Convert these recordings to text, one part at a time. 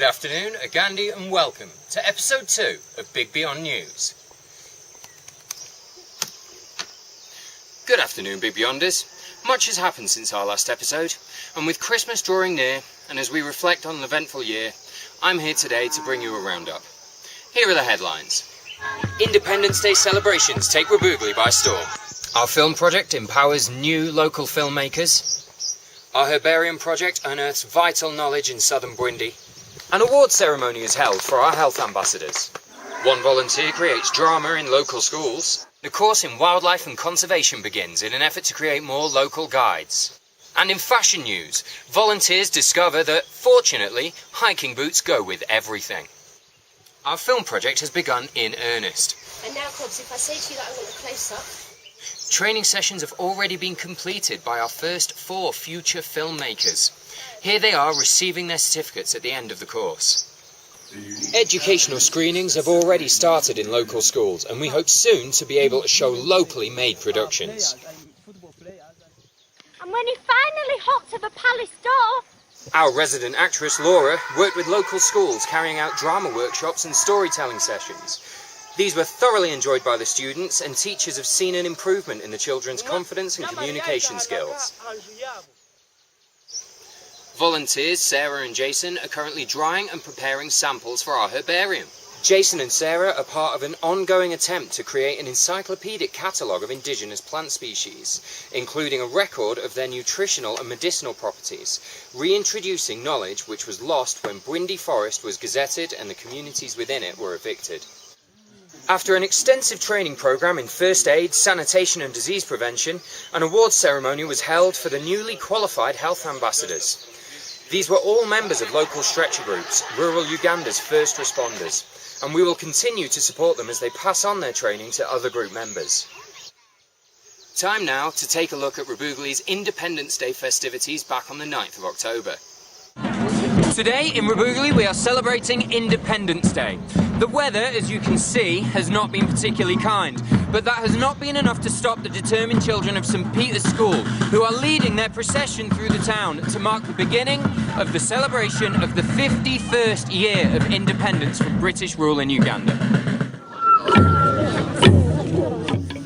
Good afternoon, Uganda, and welcome to episode 2 of Big Beyond News. Good afternoon, Big Beyonders. Much has happened since our last episode, and with Christmas drawing near, and as we reflect on an eventful year, I'm here today to bring you a roundup. Here are the headlines. Independence Day celebrations take Rubugli by storm. Our film project empowers new local filmmakers. Our herbarium project unearths vital knowledge in southern Burundi. An award ceremony is held for our health ambassadors. One volunteer creates drama in local schools. The course in wildlife and conservation begins in an effort to create more local guides. And in fashion news, volunteers discover that, fortunately, hiking boots go with everything. Our film project has begun in earnest. And now, Cobbs, if I say to you that I want a close-up... Training sessions have already been completed by our first 4 future filmmakers. Here they are receiving their certificates at the end of the course. Educational screenings have already started in local schools, and we hope soon to be able to show locally made productions. And when he finally hopped to the palace door... Our resident actress Laura worked with local schools carrying out drama workshops and storytelling sessions. These were thoroughly enjoyed by the students, and teachers have seen an improvement in the children's confidence and communication skills. Volunteers Sarah and Jason are currently drying and preparing samples for our herbarium. Jason and Sarah are part of an ongoing attempt to create an encyclopedic catalogue of indigenous plant species, including a record of their nutritional and medicinal properties, reintroducing knowledge which was lost when Burundi Forest was gazetted and the communities within it were evicted. After an extensive training programme in first aid, sanitation and disease prevention, an awards ceremony was held for the newly qualified health ambassadors. These were all members of local stretcher groups, rural Uganda's first responders, and we will continue to support them as they pass on their training to other group members. Time now to take a look at Rubugli's Independence Day festivities back on the 9th of October. Today in Rubugli we are celebrating Independence Day. The weather, as you can see, has not been particularly kind, but that has not been enough to stop the determined children of St. Peter's School, who are leading their procession through the town to mark the beginning of the celebration of the 51st year of independence from British rule in Uganda.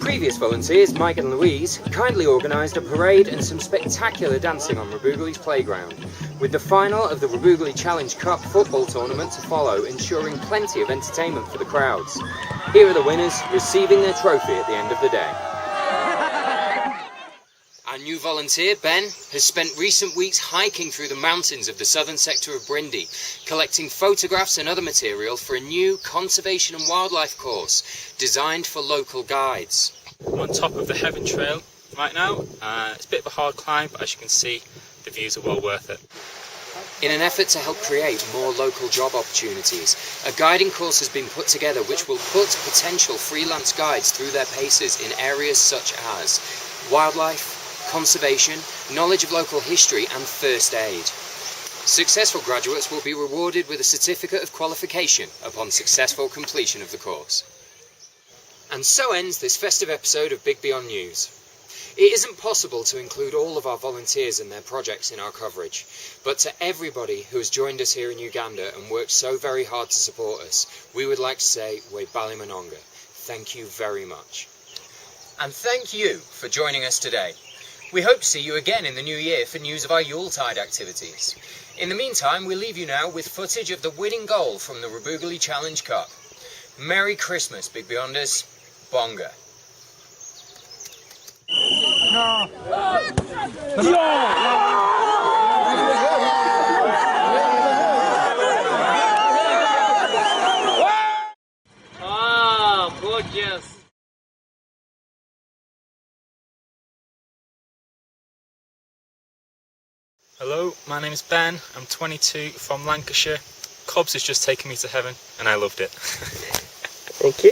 Previous volunteers, Mike and Louise, kindly organised a parade and some spectacular dancing on Rubugli's playground, with the final of the Rubugli Challenge Cup football tournament to follow, ensuring plenty of entertainment for the crowds. Here are the winners, receiving their trophy at the end of the day. Our new volunteer, Ben, has spent recent weeks hiking through the mountains of the southern sector of Burundi, collecting photographs and other material for a new conservation and wildlife course designed for local guides. I'm on top of the Heaven Trail right now. It's a bit of a hard climb, but as you can see, the views are well worth it. In an effort to help create more local job opportunities, a guiding course has been put together which will put potential freelance guides through their paces in areas such as wildlife, conservation, knowledge of local history and first aid. Successful graduates will be rewarded with a certificate of qualification upon successful completion of the course. And so ends this festive episode of Big Beyond News. It isn't possible to include all of our volunteers and their projects in our coverage, but to everybody who has joined us here in Uganda and worked so very hard to support us, we would like to say, We Bali Manonga. Thank you very much. And thank you for joining us today. We hope to see you again in the new year for news of our Yuletide activities. In the meantime, we leave you now with footage of the winning goal from the Rubugli Challenge Cup. Merry Christmas, Big Beyonders. Bonga. Ah, gorgeous. Hello, my name is Ben. I'm 22 from Lancashire. Cobbs has just taken me to heaven and I loved it. Thank you.